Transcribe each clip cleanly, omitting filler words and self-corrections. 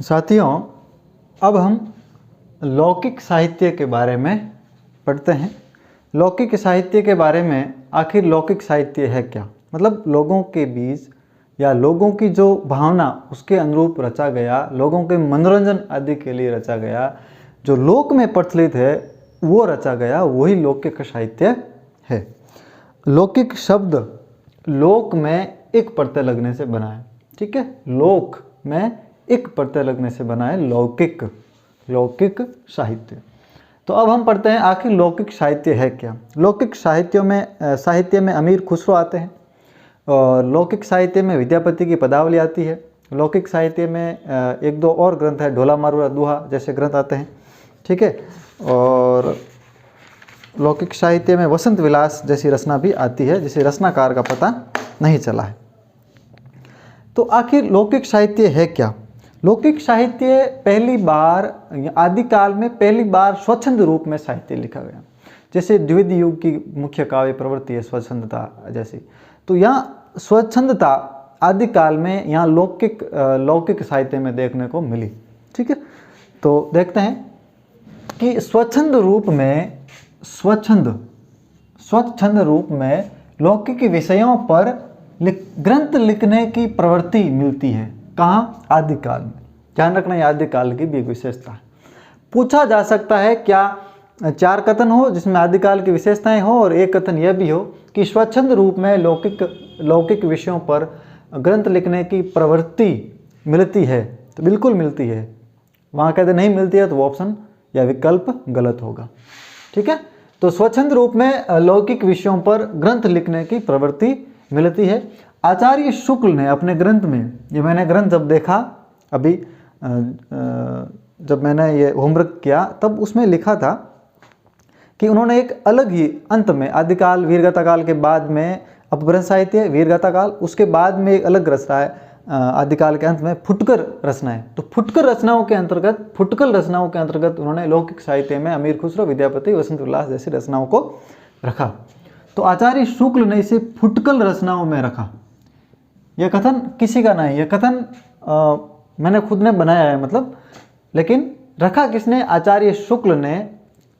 साथियों, अब हम लौकिक साहित्य के बारे में पढ़ते हैं। लौकिक साहित्य के बारे में, आखिर लौकिक साहित्य है क्या? मतलब लोगों के बीच या लोगों की जो भावना उसके अनुरूप रचा गया, लोगों के मनोरंजन आदि के लिए रचा गया, जो लोक में प्रचलित है वो रचा गया, वही लौकिक साहित्य है। लौकिक शब्द लोक में एक प्रत्यय लगने से बना है, ठीक है। लोक में एक प्रत्यय लगने से बना है लौकिक, लौकिक साहित्य। तो अब हम पढ़ते हैं आखिर लौकिक साहित्य है क्या। लौकिक साहित्य में अमीर खुसरो आते हैं, और लौकिक साहित्य में विद्यापति की पदावली आती है। लौकिक साहित्य में एक दो और ग्रंथ है, ढोला मारूरा दोहा जैसे ग्रंथ आते हैं, ठीक है। और लौकिक साहित्य में वसंत विलास जैसी रचना भी आती है, जिसे रचनाकार का पता नहीं चला है। तो आखिर लौकिक साहित्य है क्या? लौकिक साहित्य पहली बार आदिकाल में पहली बार स्वच्छंद रूप में साहित्य लिखा गया, जैसे द्विविध युग की मुख्य काव्य प्रवृत्ति है स्वच्छंदता जैसी। तो यहाँ स्वच्छंदता आदिकाल में यहाँ लौकिक साहित्य में देखने को मिली, ठीक है। तो देखते हैं कि स्वच्छंद रूप में लौकिक विषयों पर ग्रंथ लिखने की प्रवृत्ति मिलती है। कहाँ? आदिकाल में। ध्यान रखना, ये आदिकाल की भी एक विशेषता है। पूछा जा सकता है क्या चार कथन हो जिसमें आदिकाल की विशेषताएं हो, और एक कथन यह भी हो कि स्वच्छंद रूप में लौकिक विषयों पर ग्रंथ लिखने की प्रवृत्ति मिलती है? तो बिल्कुल मिलती है। वहाँ कहते नहीं मिलती है तो वो ऑप्शन या विकल्प गलत होगा, ठीक है। तो स्वच्छंद रूप में लौकिक विषयों पर ग्रंथ लिखने की प्रवृत्ति मिलती है। आचार्य शुक्ल ने अपने ग्रंथ में, ये मैंने ग्रंथ जब देखा अभी जब मैंने ये होमवर्क किया तब उसमें लिखा था कि उन्होंने एक अलग ही अंत में, आदिकाल वीरगाथा काल के बाद में अपभ्रंश साहित्य वीरगाथा काल, उसके बाद में एक अलग रचना है आदिकाल के अंत में फुटकर रचनाएं। तो फुटकर रचनाओं के अंतर्गत उन्होंने लौकिक साहित्य में अमीर खुसरो, विद्यापति, वसंत विलास जैसी रचनाओं को रखा। तो आचार्य शुक्ल ने इसे फुटकल रचनाओं में रखा। यह कथन किसी का नहीं, यह कथन मैंने खुद ने बनाया है, मतलब, लेकिन रखा किसने? आचार्य शुक्ल ने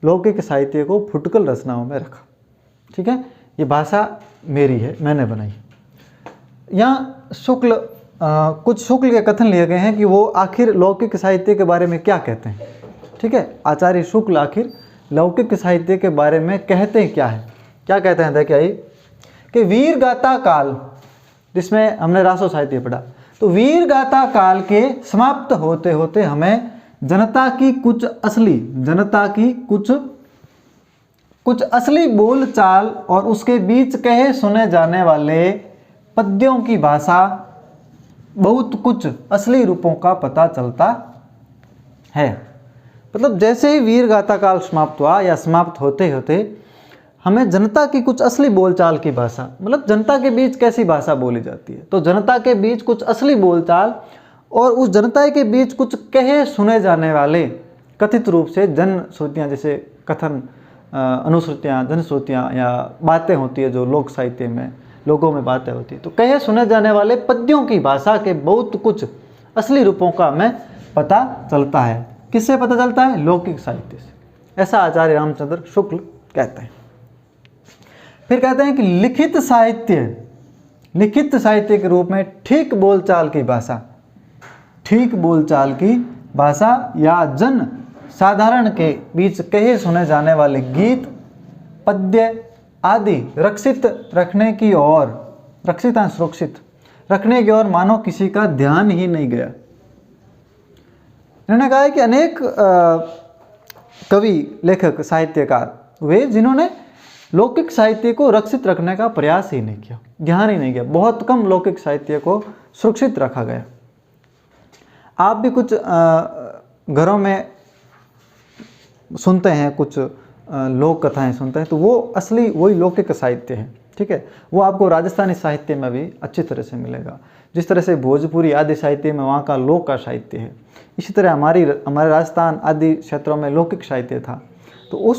लौकिक साहित्य को फुटकल रचनाओं में रखा, ठीक है। ये भाषा मेरी है, मैंने बनाई। यहाँ कुछ शुक्ल के कथन लिए गए हैं कि वो आखिर लौकिक साहित्य के बारे में क्या कहते हैं, ठीक है। आचार्य शुक्ल आखिर लौकिक साहित्य के बारे में कहते क्या है, क्या कहते हैं? देखिए कि वीरगाथा काल, जिसमें हमने रासो साहित्य पढ़ा, तो वीरगाथा काल के समाप्त होते होते हमें जनता की कुछ असली बोल चाल और उसके बीच कहे सुने जाने वाले पद्यों की भाषा, बहुत कुछ असली रूपों का पता चलता है। मतलब जैसे ही वीरगाथा काल समाप्त हुआ या समाप्त होते होते हमें जनता की कुछ असली बोलचाल की भाषा, मतलब जनता के बीच कैसी भाषा बोली जाती है, तो जनता के बीच कुछ असली बोलचाल और उस जनता के बीच कुछ कहे सुने जाने वाले कथित रूप से जनश्रुतियाँ, जैसे कथन, अनुश्रुतियाँ, जनश्रुतियाँ या बातें होती है जो लोक साहित्य में लोगों में बातें होती है, तो कहे सुने जाने वाले पद्यों की भाषा के बहुत कुछ असली रूपों का हमें पता चलता है। किससे पता चलता है? लौकिक साहित्य से। ऐसा आचार्य रामचंद्र शुक्ल कहते हैं। फिर कहते हैं कि लिखित साहित्य के रूप में ठीक बोलचाल की भाषा या जन साधारण के बीच कहे सुने जाने वाले गीत, पद्य आदि सुरक्षित रखने की ओर मानो किसी का ध्यान ही नहीं गया। इन्होंने कहा है कि अनेक कवि, लेखक, साहित्यकार वे जिन्होंने लौकिक साहित्य को रक्षित रखने का प्रयास ही नहीं किया, ध्यान ही नहीं किया। बहुत कम लौकिक साहित्य को सुरक्षित रखा गया। आप भी कुछ घरों में सुनते हैं, कुछ लोक कथाएं सुनते हैं, तो वो असली वही लौकिक साहित्य है, ठीक है। वो आपको राजस्थानी साहित्य में भी अच्छी तरह से मिलेगा। जिस तरह से भोजपुरी आदि साहित्य में वहाँ का लोक का साहित्य है, इसी तरह हमारे राजस्थान आदि क्षेत्रों में लौकिक साहित्य था। तो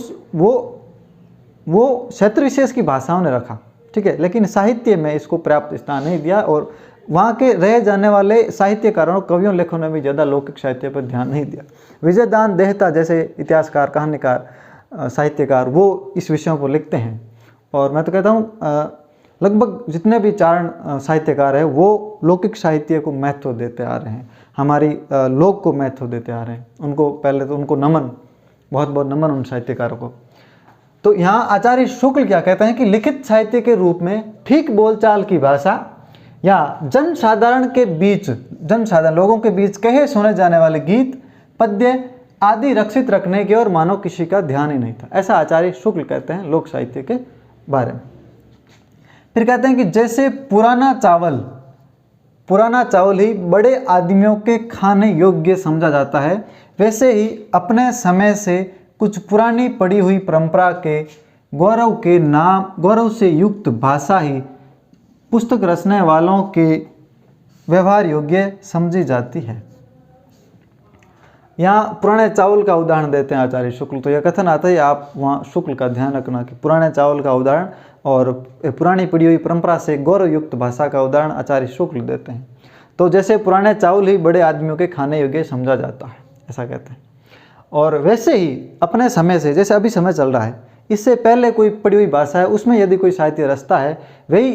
वो क्षेत्र विशेष की भाषाओं ने रखा, ठीक है, लेकिन साहित्य में इसको पर्याप्त स्थान नहीं दिया और वहाँ के रह जाने वाले साहित्यकारों कवियों लेखकों ने भी ज़्यादा लौकिक साहित्य पर ध्यान नहीं दिया। विजयदान देहता जैसे इतिहासकार, कहानीकार, साहित्यकार वो इस विषयों को लिखते हैं। और मैं तो कहता हूँ लगभग जितने भी चारण साहित्यकार हैं वो लौकिक साहित्य को महत्व देते आ रहे हैं, हमारी लोक को महत्व देते आ रहे हैं। उनको पहले तो उनको नमन, बहुत बहुत नमन उन साहित्यकारों को। तो यहाँ आचार्य शुक्ल क्या कहते हैं कि लिखित साहित्य के रूप में ठीक बोलचाल की भाषा या जनसाधारण के बीच, जनसाधारण लोगों के बीच कहे सुने जाने वाले गीत, पद्य आदि रक्षित रखने की ओर मानो किसी का ध्यान ही नहीं था। ऐसा आचार्य शुक्ल कहते हैं लोक साहित्य के बारे में। फिर कहते हैं कि जैसे पुराना चावल ही बड़े आदमियों के खाने योग्य समझा जाता है, वैसे ही अपने समय से कुछ पुरानी पड़ी हुई परंपरा के गौरव से युक्त भाषा ही पुस्तक रचने वालों के व्यवहार योग्य समझी जाती है। यहाँ पुराने चावल का उदाहरण देते हैं आचार्य शुक्ल। तो यह कथन आता है, आप वहाँ शुक्ल का ध्यान रखना कि पुराने चावल का उदाहरण और पुरानी पड़ी हुई परंपरा से गौरव युक्त भाषा का उदाहरण आचार्य शुक्ल देते हैं। तो जैसे पुराने चावल ही बड़े आदमियों के खाने योग्य समझा जाता है, ऐसा कहते हैं। और वैसे ही अपने समय से, जैसे अभी समय चल रहा है, इससे पहले कोई पड़ी हुई भाषा है, उसमें यदि कोई साहित्य रचता है, वही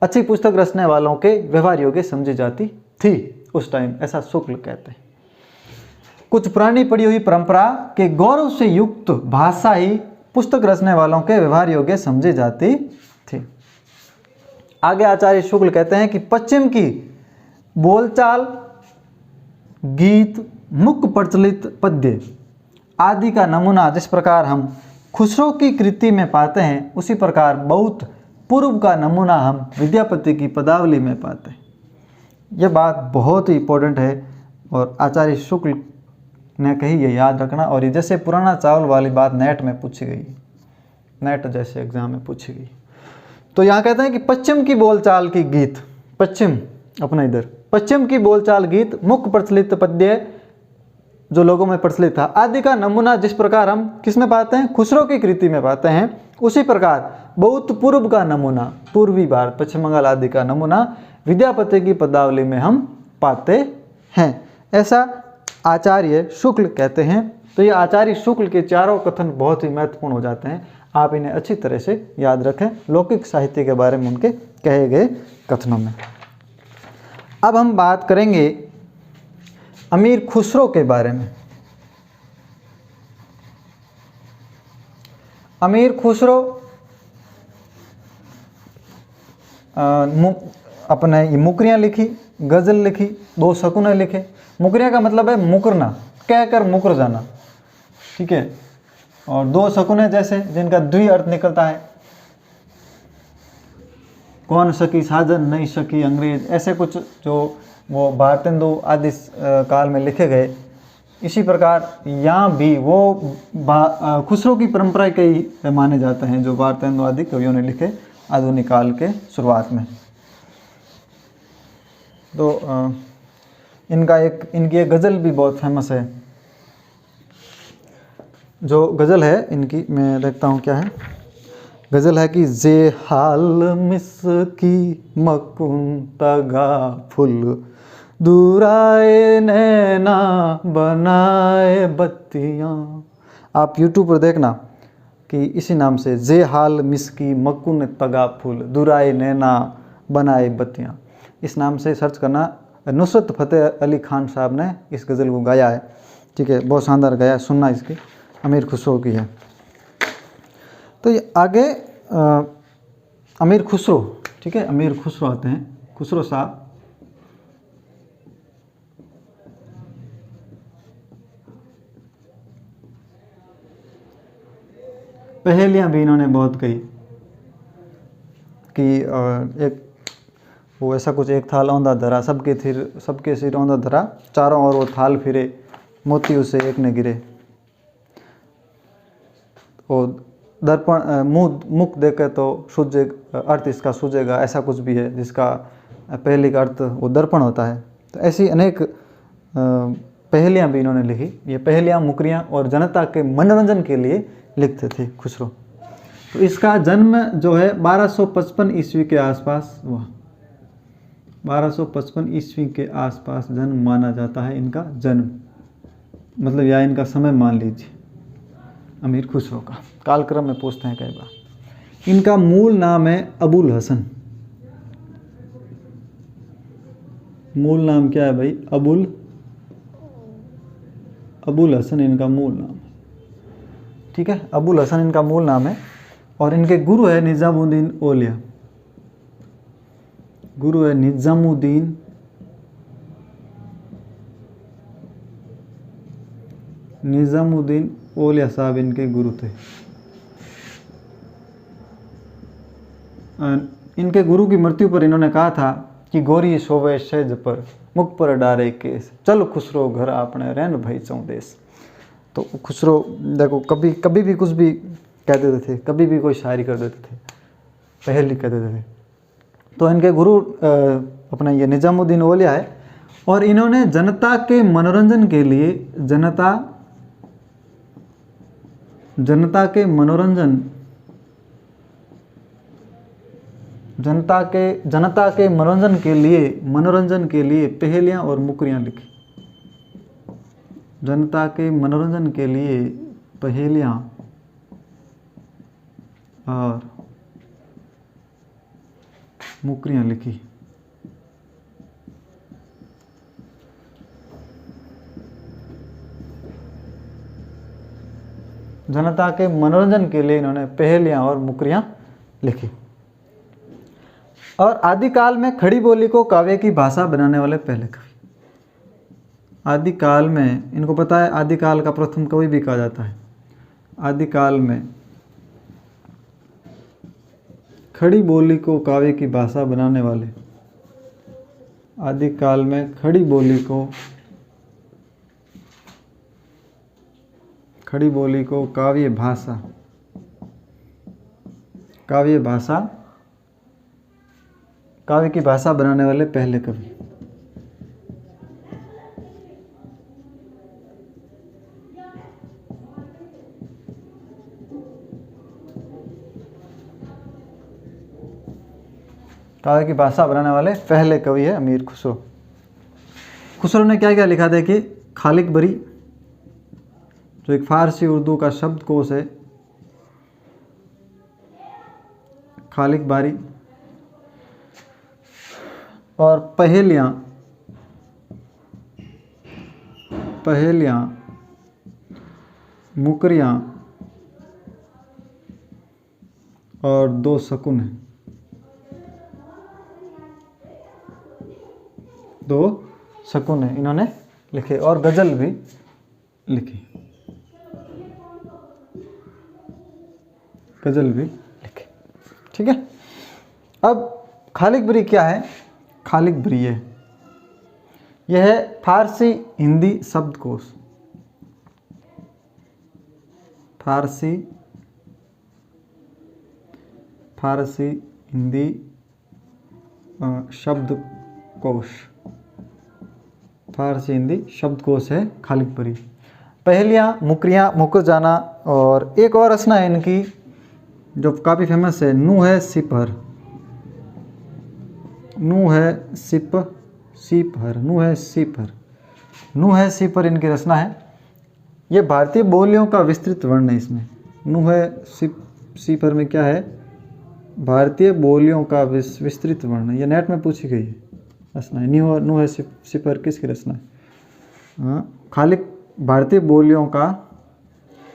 अच्छी पुस्तक रचने वालों के व्यवहार योग्य समझी जाती थी उस टाइम, ऐसा शुक्ल कहते हैं। कुछ पुरानी पड़ी हुई परंपरा के गौरव से युक्त भाषा ही पुस्तक रचने वालों के व्यवहार योग्य समझी जाती थी। आगे आचार्य शुक्ल कहते हैं कि पश्चिम की बोलचाल, गीत, मुख्य प्रचलित पद्य आदि का नमूना जिस प्रकार हम खुसरो की कृति में पाते हैं, उसी प्रकार बहुत पूर्व का नमूना हम विद्यापति की पदावली में पाते हैं। यह बात बहुत ही इंपॉर्टेंट है और आचार्य शुक्ल ने कही, ये याद रखना। और ये जैसे पुराना चावल वाली बात नेट में पूछी गई, नेट जैसे एग्जाम में पूछी गई। तो यहाँ कहते हैं कि पश्चिम की बोलचाल की गीत, पश्चिम अपना इधर, पश्चिम की बोलचाल गीत, मुख्य प्रचलित पद्य जो लोगों में प्रचलित था, आदि का नमूना जिस प्रकार हम किस में पाते हैं, खुसरो की कृति में पाते हैं, उसी प्रकार बहुत पूर्व का नमूना, पूर्वी भारत, पश्चिम बंगाल आदि का नमूना विद्यापति की पदावली में हम पाते हैं, ऐसा आचार्य शुक्ल कहते हैं। तो ये आचार्य शुक्ल के चारों कथन बहुत ही महत्वपूर्ण हो जाते हैं, आप इन्हें अच्छी तरह से याद रखें लौकिक साहित्य के बारे में उनके कहे गए कथनों में। अब हम बात करेंगे अमीर खुसरो के बारे में। अमीर खुसरो अपने ये मुकरियाँ लिखी, गज़ल लिखी, 2 शकुने लिखे। मुकरियाँ का मतलब है मुकरना, कहकर मुकर जाना, ठीक है। और 2 शकुने जैसे जिनका द्वि अर्थ निकलता है, कौन सकी साजन नहीं सकी अंग्रेज, ऐसे कुछ जो वो भारतेंदु आदि काल में लिखे गए। इसी प्रकार यहाँ भी वो खुसरो की परंपरा के ही माने जाते हैं जो भारतेंदु आदि कवियों ने लिखे आधुनिक काल के शुरुआत में। तो इनकी एक गज़ल भी बहुत फेमस है। जो गज़ल है इनकी, मैं देखता हूँ क्या है। गज़ल है कि जे हाल मिसकी मकुन तगा फुल, दूराए नैना बनाए बत्तियाँ। आप YouTube पर देखना कि इसी नाम से, जे हाल मिसकी मकुन तगा फुल, दूराए नैना बनाए बत्तियाँ, इस नाम से सर्च करना। नुसरत फ़तेह अली खान साहब ने इस गज़ल को गाया है, ठीक है, बहुत शानदार गाया है, सुनना इसकी, अमीर खुसरो की है। तो ये आगे अमीर खुसरो, ठीक है, अमीर खुसरो आते हैं। खुसरो साहब पहेलियाँ भी इन्होंने बहुत कही कि एक वो ऐसा कुछ, एक थाल औंधा धरा, सबके सिर औंधा धरा, चारों ओर वो थाल फिरे, मोती उसे एक न गिरे। वो दर्पण मुख देखे तो सूझे, अर्थ इसका सूझेगा, ऐसा कुछ भी है जिसका पहले का अर्थ वो दर्पण होता है। तो ऐसी अनेक पहेलियाँ भी इन्होंने लिखी। ये पहेलियाँ, मुकरियाँ और जनता के मनोरंजन के लिए लिखते थे खुसरो। तो इसका जन्म जो है 1255 ईस्वी के आसपास हुआ। 1255 ईस्वी के आसपास जन्म माना जाता है इनका जन्म, मतलब या इनका समय मान लीजिए अमीर खुसरो का। कालक्रम में पूछते हैं कई बार। इनका मूल नाम है अबुल हसन। मूल नाम क्या है भाई? अबुल हसन इनका मूल नाम है। ठीक है, अबुल हसन इनका मूल नाम है। और इनके गुरु है निज़ामुद्दीन औलिया। गुरु है निज़ामुद्दीन औलिया साहब इनके गुरु थे। इनके गुरु की मृत्यु पर इन्होंने कहा था कि गोरी सोवे सहज पर मुख पर डारे केस, चल खुसरो घर आपने रहन भाई चौदेश। तो खुसरो देखो कभी भी कुछ भी कह देते थे, कभी भी कोई शायरी कर देते थे, पहली कह देते थे। तो इनके गुरु अपना ये निज़ामुद्दीन औलिया है। और इन्होंने जनता के मनोरंजन के लिए जनता के मनोरंजन के लिए पहेलियां और मुकरियां लिखी। जनता के मनोरंजन के लिए पहेलियां और मुकरियां लिखी। जनता के मनोरंजन के लिए इन्होंने पहेलियां और मुकरियां लिखी। और आदिकाल में खड़ी बोली को काव्य की भाषा बनाने वाले पहले कवि। आदिकाल में इनको पता है, आदिकाल का प्रथम कवि भी कहा जाता है। आदिकाल में खड़ी बोली को काव्य की भाषा बनाने वाले, आदिकाल में खड़ी बोली को काव्य की भाषा बनाने वाले पहले कवि। काव्य की भाषा बनाने वाले पहले कवि है अमीर खुसरो। खुसरो ने क्या क्या लिखा? देखिए, खालिक बरी जो एक फारसी उर्दू का शब्दकोश है, खालिक बारी, और पहेलियां मुकरियां और दो शकुन है। इन्होंने लिखे और गजल भी लिखी। ठीक है। अब खालिक बरी क्या है? खालिक बरी यह है फारसी हिंदी शब्दकोश। फारसी हिंदी शब्दकोश है खालिक बरी। पहेलियाँ, मुकरियाँ, मुकर जाना, और एक और रचना है इनकी जो काफ़ी फेमस है, नूह है सिपर इनकी रचना है। ये भारतीय बोलियों का विस्तृत वर्णन है। इसमें नूह सिपर में क्या है? भारतीय बोलियों का विस्तृत वर्णन। ये नेट में पूछी गई है रचना है। नूह सिपर किसकी रचना है? खालिक भारतीय बोलियों का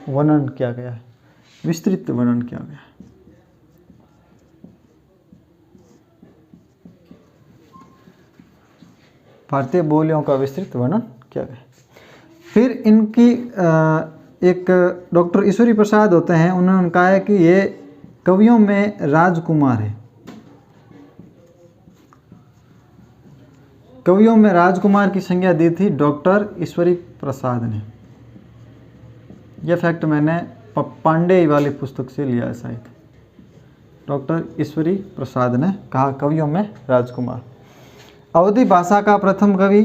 वर्णन किया गया है, विस्तृत वर्णन किया गया है। भारतीय बोलियों का विस्तृत वर्णन किया गया। फिर इनकी एक डॉक्टर ईश्वरी प्रसाद होते हैं, उन्होंने कहा है कि ये कवियों में राजकुमार है। कवियों में राजकुमार की संज्ञा दी थी डॉक्टर ईश्वरी प्रसाद ने। यह फैक्ट मैंने पांडे वाली पुस्तक से लिया है शायद। डॉक्टर ईश्वरी प्रसाद ने कहा कवियों में राजकुमार। अवधी भाषा का प्रथम कवि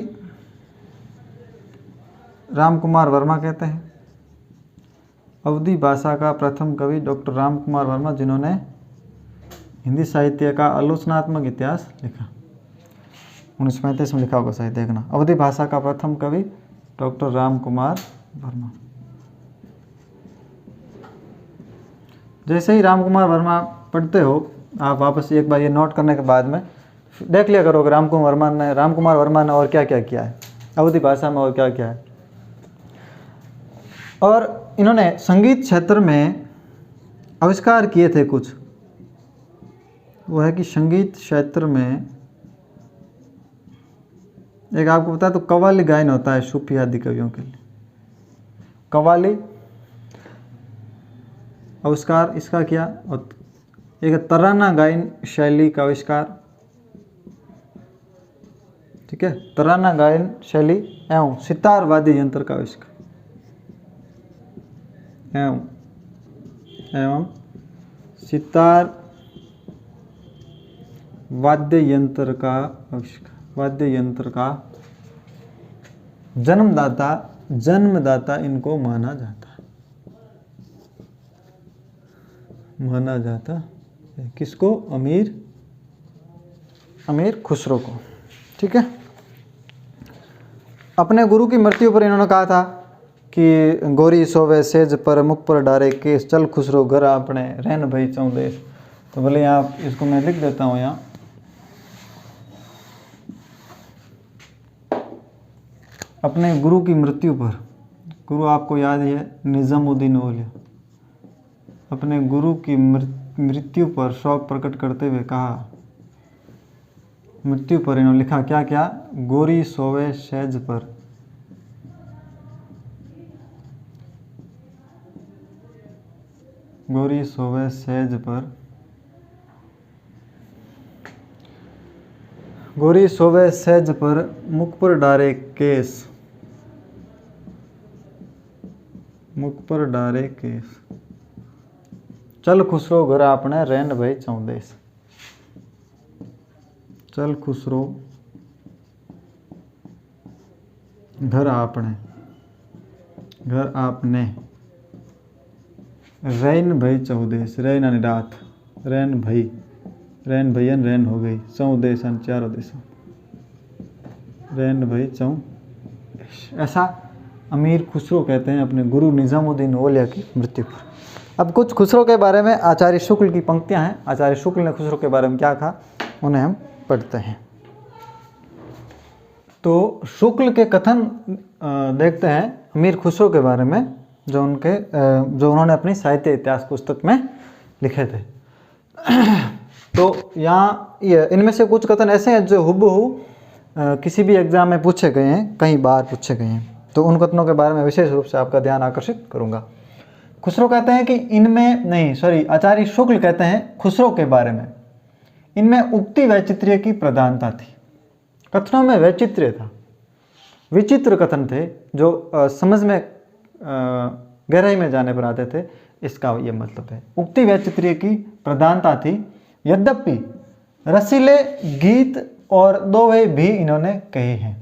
रामकुमार वर्मा कहते हैं। अवधी भाषा का प्रथम कवि डॉक्टर रामकुमार वर्मा, जिन्होंने हिंदी साहित्य का आलोचनात्मक इतिहास लिखा। 1935 में लिखा होगा शायद, देखना। अवधी भाषा का प्रथम कवि डॉक्टर राम कुमार वर्मा। जैसे ही राम कुमार वर्मा पढ़ते हो आप, वापस एक बार ये नोट करने के बाद में देख लिया करोगे राम कुमार वर्मा ने और क्या क्या किया है अवधी भाषा में, और क्या क्या है। और इन्होंने संगीत क्षेत्र में आविष्कार किए थे कुछ, वो है कि संगीत क्षेत्र में एक आपको पता है तो कव्वाली गायन होता है सूफी आदि कवियों के लिए। कव्वाली आविष्कार इसका किया, और एक तराना गायन शैली का आविष्कार, ठीक है, तराना गायन शैली एवं सितार वाद्य यंत्र का आविष्कार, एवं सितार वाद्य यंत्र का आविष्कार, वाद्य यंत्र का जन्मदाता इनको माना जाता है। किसको? अमीर खुसरो को, ठीक है। अपने गुरु की मृत्यु पर इन्होंने कहा था कि गोरी सोवे सेज पर मुख पर डारे केस, चल खुसरो घर अपने रहन भई चौदेश। तो बोले आप इसको मैं लिख देता हूँ यहाँ। अपने गुरु की मृत्यु पर, गुरु आपको याद ही है निजामुद्दीन औलिया, अपने गुरु की मृत्यु पर शोक प्रकट करते हुए कहा, मृत्यु पर इन्होंने लिखा क्या क्या? गोरी सोवे सेज पर, गोरी सोवे सेज पर, गोरी सोवे सेज पर मुख पर डारे केस, मुख पर डारे केस, चल खुसरो घर आपने रहन भई चौदेश। चल खुसरो घर आपने रैन भई चौदेश, रैन यानी रात, रैन भई, रैन भैयन रैन हो गई, चौदेश यानी चारों देशों, रैन भई चौदेश। ऐसा अमीर खुसरो कहते हैं अपने गुरु निजामुद्दीन औलिया की मृत्यु पर। अब कुछ खुसरो के बारे में आचार्य शुक्ल की पंक्तियां हैं। आचार्य शुक्ल ने खुसरो के बारे में क्या कहा उन्हें हम पढ़ते हैं। तो शुक्ल के कथन देखते हैं अमीर खुसरो के बारे में, जो उन्होंने अपनी साहित्य इतिहास पुस्तक में लिखे थे। तो यहाँ इनमें से कुछ कथन ऐसे हैं जो हुबहू किसी भी एग्जाम में पूछे गए हैं, कई बार पूछे गए हैं। तो उन कथनों के बारे में विशेष रूप से आपका ध्यान आकर्षित करूंगा। खुसरो कहते हैं कि इनमें नहीं, सॉरी, आचार्य शुक्ल कहते हैं खुसरो के बारे में, इनमें उक्ति वैचित्र्य की प्रधानता थी। कथनों में वैचित्र्य था, विचित्र कथन थे जो समझ में गहराई में जाने पर आते थे, इसका ये मतलब है। उक्ति वैचित्र्य की प्रधानता थी, यद्यपि रसीले गीत और दोहे भी इन्होंने कहे हैं।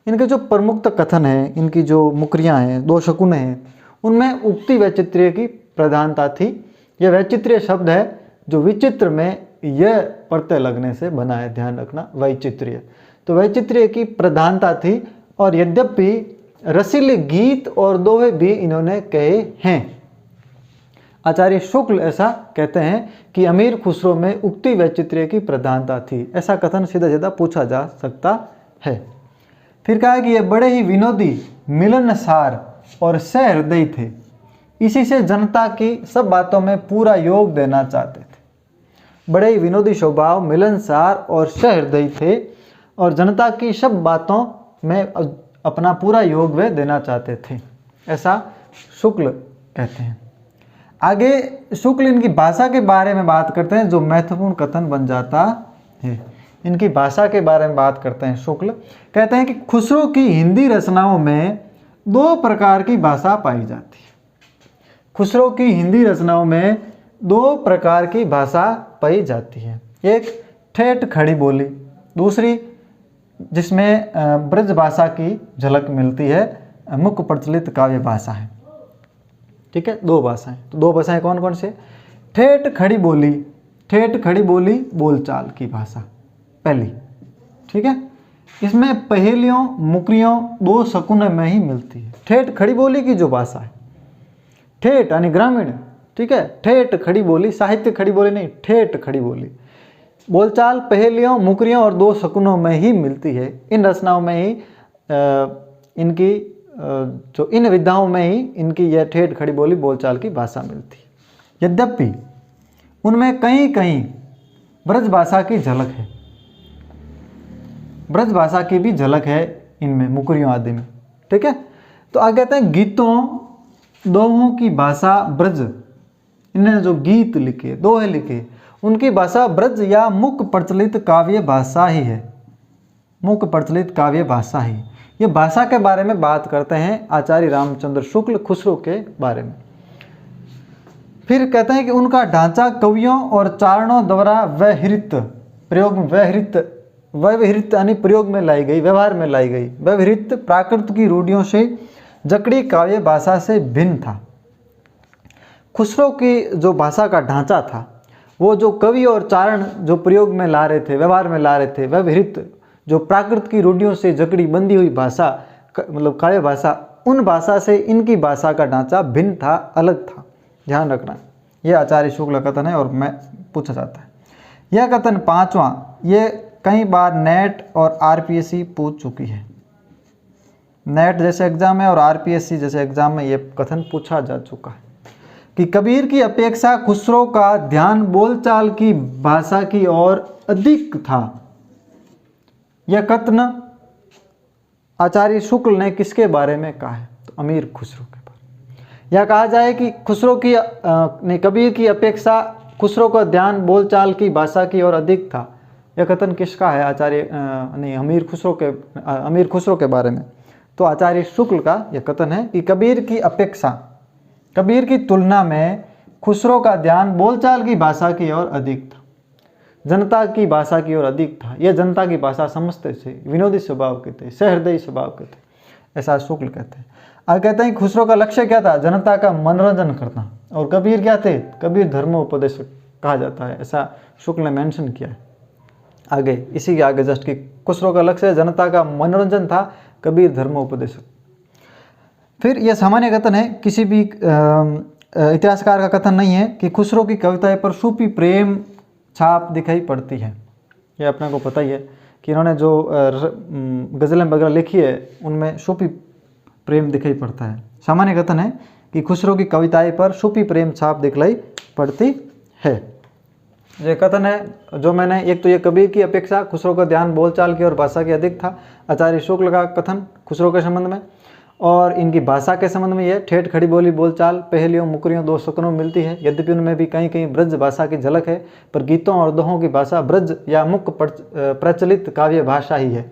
इनके जो प्रमुख कथन हैं, इनकी जो मुकरियाँ हैं, दो शकुन हैं, उनमें उक्ति वैचित्र्य की प्रधानता थी। यह वैचित्र्य शब्द है जो विचित्र में यह प्रत्यय लगने से बना है, ध्यान रखना, वैचित्र्य। तो वैचित्र्य की प्रधानता थी, और यद्यपि रसीले गीत और दोहे भी इन्होंने कहे हैं। आचार्य शुक्ल ऐसा कहते हैं कि अमीर खुसरो में उक्ति वैचित्र्य की प्रधानता थी। ऐसा कथन सीधा सीधा पूछा जा सकता है। फिर कहा कि ये बड़े ही विनोदी, मिलनसार और सहृदयी थे, इसी से जनता की सब बातों में पूरा योग देना चाहते थे। बड़े ही विनोदी स्वभाव, मिलनसार और सहृदयी थे, और जनता की सब बातों में अपना पूरा योग वे देना चाहते थे, ऐसा शुक्ल कहते हैं। आगे शुक्ल इनकी भाषा के बारे में बात करते हैं, जो महत्वपूर्ण कथन बन जाता है। इनकी भाषा के बारे में बात करते हैं। शुक्ल कहते हैं कि खुसरो की हिंदी रचनाओं में दो प्रकार की भाषा पाई जाती है। खुसरो की हिंदी रचनाओं में दो प्रकार की भाषा पाई जाती है। एक ठेठ खड़ी बोली, दूसरी जिसमें ब्रज भाषा की झलक मिलती है, मुख्य प्रचलित काव्य भाषा है। ठीक है, दो भाषाएं। तो दो भाषाएं कौन कौन से? ठेठ खड़ी बोली, ठेठ खड़ी बोली बोलचाल की भाषा पहली, ठीक है। इसमें पहेलियों मुकरियों दो शकुन में ही मिलती है। ठेठ खड़ी बोली की जो भाषा है, ठेठ यानी ग्रामीण, ठीक है, ठेठ खड़ी बोली, साहित्य खड़ी बोली नहीं, ठेठ खड़ी बोली बोलचाल पहेलियों मुकरियों और दो शकुनों में ही मिलती है। इन रचनाओं में ही इनकी जो इन विधाओं में ही इनकी यह ठेठ खड़ी बोली बोलचाल की भाषा मिलती है। यद्यपि उनमें कहीं कहीं ब्रज भाषा की झलक है, ब्रज भाषा की भी झलक है इनमें मुकरियों आदि में, ठीक है। तो आगे कहते हैं गीतों दोहों की भाषा ब्रज, इन्होंने जो गीत लिखे दोहे लिखे उनकी भाषा ब्रज या मुख प्रचलित काव्य भाषा ही है, मुख प्रचलित काव्य भाषा ही। ये भाषा के बारे में बात करते हैं आचार्य रामचंद्र शुक्ल खुसरो के बारे में। फिर कहते हैं कि उनका ढांचा कवियों और चारणों द्वारा व्यवहृत प्रयोग में व्यवहृत यानी प्रयोग में लाई गई, व्यवहार में लाई गई व्यवहृत प्राकृत की रूढ़ियों से जकड़ी काव्य भाषा से भिन्न था। खुसरो की जो भाषा का ढांचा था वो जो कवि और चारण जो प्रयोग में ला रहे थे, व्यवहार में ला रहे थे, व्यवहृत जो प्राकृत की रूढ़ियों से जकड़ी बंधी हुई भाषा मतलब काव्य भाषा, उन भाषा से इनकी भाषा का ढांचा भिन्न था, अलग था, ध्यान रखना। यह आचार्य शुक्ल का कथन है और मैं पूछा जाता है। यह कथन पांचवा, ये कई बार नेट और आरपीएससी पूछ चुकी है। नेट जैसे एग्जाम है और आरपीएससी जैसे एग्जाम में यह कथन पूछा जा चुका है कि कबीर की अपेक्षा खुसरो का ध्यान बोलचाल की भाषा की ओर अधिक था। यह कथन आचार्य शुक्ल ने किसके बारे में कहा है? तो अमीर खुसरो के बारे में। यह कहा जाए कि खुसरो की नहीं, कबीर की अपेक्षा खुसरो का ध्यान बोलचाल की भाषा की ओर अधिक था। यह कथन किसका है? आचार्य नहीं अमीर खुसरो के बारे में। तो आचार्य शुक्ल का यह कथन है कि कबीर की अपेक्षा, कबीर की तुलना में खुसरो का ध्यान बोलचाल की भाषा की ओर अधिक था, जनता की भाषा की ओर अधिक था। यह जनता की भाषा समझते थे, विनोदी स्वभाव के थे, सहृदयी स्वभाव के थे, ऐसा शुक्ल कहते हैं। आगे कहते हैं खुसरो का लक्ष्य क्या था? जनता का मनोरंजन करना। और कबीर क्या थे? कबीर धर्मोपदेश कहा जाता है, ऐसा शुक्ल ने मेंशन किया है आगे, इसी के आगे जस्ट कि खुसरो का लक्ष्य जनता का मनोरंजन था, कबीर धर्मोपदेश। फिर यह सामान्य कथन है, किसी भी इतिहासकार का कथन नहीं है कि खुसरो की कविताएं पर सूफी प्रेम छाप दिखाई पड़ती है। यह अपने को पता ही है कि इन्होंने जो गज़लें वगैरह लिखी है उनमें सूफी प्रेम दिखाई पड़ता है। सामान्य कथन है कि खुसरो की कविताएं पर सूफी प्रेम छाप दिखलाई पड़ती है। ये कथन है जो मैंने, एक तो ये कबीर की अपेक्षा खुसरो का ध्यान बोलचाल की और भाषा की अधिक था, आचार्य शुक्ल का कथन खुसरो के संबंध में, और इनकी भाषा के संबंध में ये ठेठ खड़ी बोली बोलचाल पहेलियों मुकरियों दो शकुनों में मिलती है। यद्यपि उनमें भी कहीं कहीं ब्रज भाषा की झलक है, पर गीतों और दोहों की भाषा ब्रज या मुख प्रचलित काव्य भाषा ही है,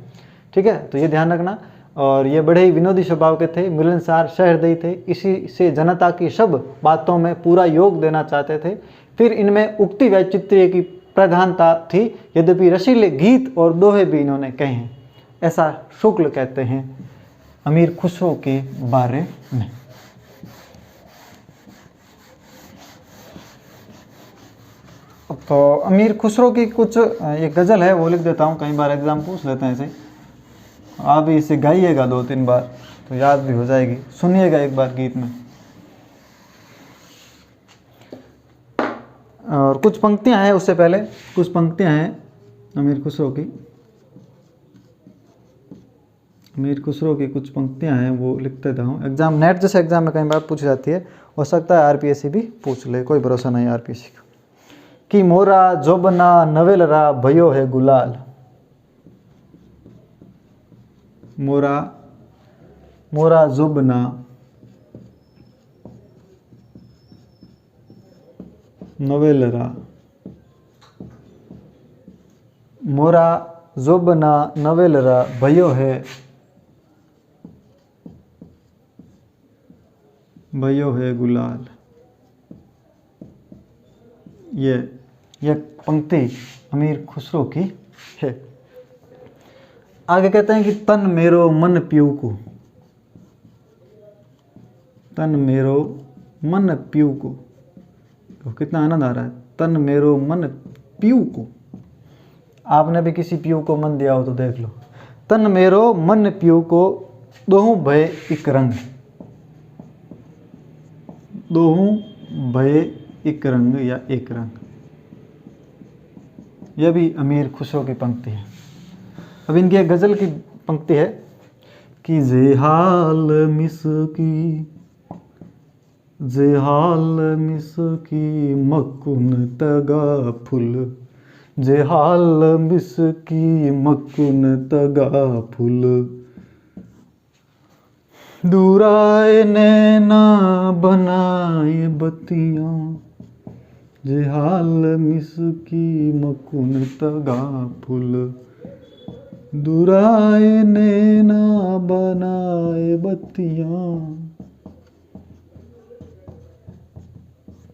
ठीक है। तो ये ध्यान रखना। और ये बड़े ही विनोदी स्वभाव के थे, मिलनसार सहृदयी थे, इसी से जनता की सब बातों में पूरा योग देना चाहते थे। फिर इनमें उक्ति वैचित्र्य की प्रधानता थी, यद्यपि रसीले गीत और दोहे भी इन्होंने कहे हैं, ऐसा शुक्ल कहते हैं अमीर खुसरो के बारे में। तो अमीर खुसरो की कुछ एक गज़ल है वो लिख देता हूँ, कई बार एग्जाम पूछ लेते हैं ऐसे, आप भी इसे गाइएगा 2-3 बार तो याद भी हो जाएगी, सुनिएगा एक बार गीत में। और कुछ पंक्तियां हैं, उससे पहले कुछ पंक्तियां हैं अमीर खुसरो की कुछ पंक्तियां हैं वो लिख देता हूँ। एग्जाम नेट जैसे एग्जाम में कई बार पूछी जाती है, हो सकता है आरपीएससी भी पूछ ले, कोई भरोसा नहीं आरपीएससी का। कि मोरा जोबना नवेलरा भयो है गुलाल, मोरा जुबना नवेलरा, मोरा जुबना नवेलरा भयो है गुलाल। ये पंक्ति अमीर खुसरो की है। आगे कहते हैं कि तन मेरो मन पीऊ को, तो कितना आनंद आ रहा है, तन मेरो मन पीऊ को। आपने भी किसी पीऊ को मन दिया हो तो देख लो। तन मेरो मन पीऊ को दोहूं भय एक रंग, दोहूं भय एक रंग या एक रंग। यह भी अमीर खुसरो की पंक्ति है। अब इनकी एक गज़ल की पंक्ति है कि जेहाल मिसकी मकुन तगा फुल, जेहाल मिसकी मकुन तगा फुल, दूराए नैना बनाए बत्तियाँ, जेहाल मिसकी मकुन तगा फुल, दूराए नैना बनाए बत्तियाँ।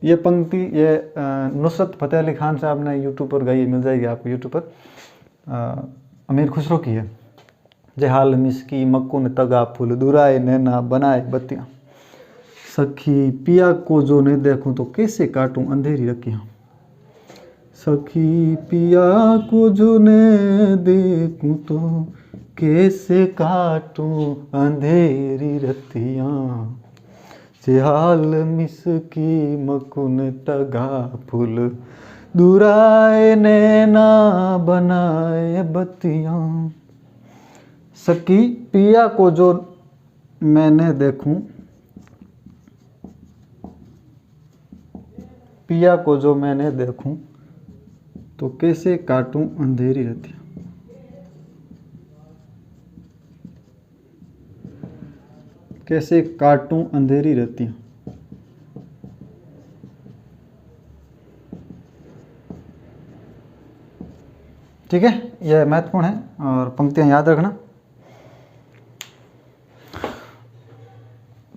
ये पंक्ति ये नुसरत फ़तेह अली खान साहब ने यूट्यूब पर गाई, मिल जाएगी आपको यूट्यूब पर। अमीर खुसरो की है। जेहाल मिसकी मकुन तगा फूल, दूराए नैना बनाए बत्तियाँ, सखी पिया को जो नहीं देखूं तो कैसे काटूं अंधेरी रखियाँ, सखी पिया को जो नहीं देखूं तो कैसे काटूं अंधेरी रतियाँ, जेहाल मिसकी मकुन तगा फूल, दूराए नैना बनाए बत्तियाँ। सखी पिया को जो मैंने देखूं, पिया को जो मैंने देखूं तो कैसे काटूं अंधेरी रतियाँ। कैसे काटूं अंधेरी रतियाँ। ठीक है, यह महत्वपूर्ण है और पंक्तियां याद रखना।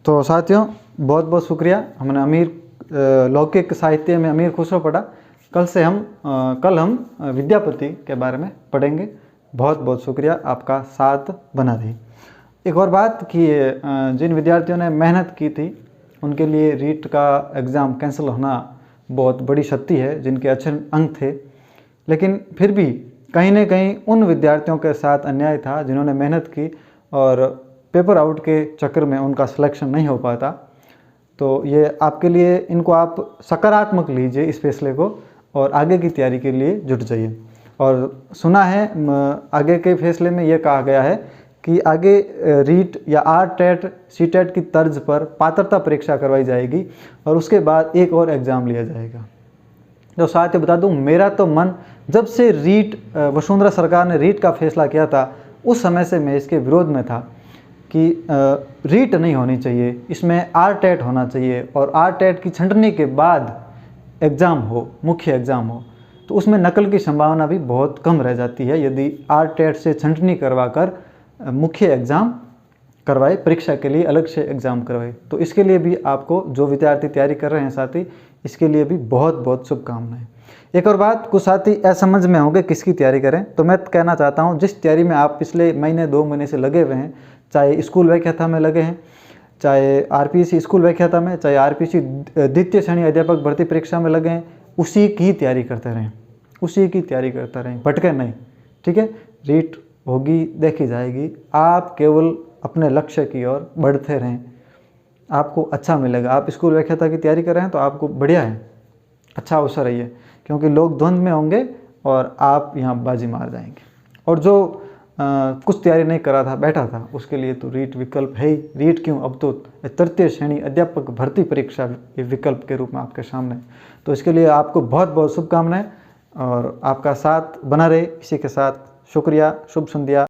तो साथियों बहुत बहुत शुक्रिया। हमने लौकिक साहित्य में अमीर खुसरो पढ़ा। कल हम विद्यापति के बारे में पढ़ेंगे। बहुत बहुत शुक्रिया, आपका साथ बना रही। एक और बात कि जिन विद्यार्थियों ने मेहनत की थी उनके लिए रीट का एग्ज़ाम कैंसिल होना बहुत बड़ी क्षति है, जिनके अच्छे अंक थे, लेकिन फिर भी कहीं न कहीं उन विद्यार्थियों के साथ अन्याय था जिन्होंने मेहनत की और पेपर आउट के चक्कर में उनका सिलेक्शन नहीं हो पाता। तो ये आपके लिए, इनको आप सकारात्मक लीजिए इस फैसले को और आगे की तैयारी के लिए जुट जाइए। और सुना है आगे के फैसले में ये कहा गया है कि आगे रीट या आर-टेट सी-टेट की तर्ज पर पात्रता परीक्षा करवाई जाएगी और उसके बाद एक और एग्ज़ाम लिया जाएगा। तो साथ ही बता दूं, मेरा तो मन जब से वसुंधरा सरकार ने रीट का फैसला किया था उस समय से मैं इसके विरोध में था कि रीट नहीं होनी चाहिए, इसमें आर-टेट होना चाहिए और आर-टेट की छंटनी के बाद एग्ज़ाम हो, मुख्य एग्ज़ाम हो, तो उसमें नकल की संभावना भी बहुत कम रह जाती है यदि आर-टेट से छंटनी करवाकर मुख्य एग्ज़ाम करवाए, परीक्षा के लिए अलग से एग्ज़ाम करवाए। तो इसके लिए भी आपको, जो विद्यार्थी तैयारी कर रहे हैं साथी, इसके लिए भी बहुत बहुत शुभकामनाएं। एक और बात, कुछ साथी असमझ में होंगे किसकी तैयारी करें, तो मैं कहना चाहता हूं जिस तैयारी में आप पिछले महीने 2 महीने से लगे हुए हैं, चाहे स्कूल व्याख्याता में लगे हैं, चाहे आरपीसी स्कूल व्याख्याता में, चाहे आरपीसी द्वितीय श्रेणी अध्यापक भर्ती परीक्षा में लगे हैं, उसी की तैयारी करते रहें, उसी की तैयारी करते रहें, भटके नहीं। ठीक है, रीट होगी, देखी जाएगी, आप केवल अपने लक्ष्य की ओर बढ़ते रहें, आपको अच्छा मिलेगा। आप स्कूल व्याख्याता की तैयारी कर रहे हैं तो आपको बढ़िया है, अच्छा अवसर है ये, क्योंकि लोग द्वंद्व में होंगे और आप यहाँ बाजी मार जाएंगे। और जो कुछ तैयारी नहीं करा था, बैठा था, उसके लिए तो रीट विकल्प है ही। रीट क्यों, अब तो तृतीय श्रेणी अध्यापक भर्ती परीक्षा विकल्प के रूप में आपके सामने। तो इसके लिए आपको बहुत बहुत शुभकामनाएं और आपका साथ बना रहे। इसी के साथ शुक्रिया, शुभ संध्या।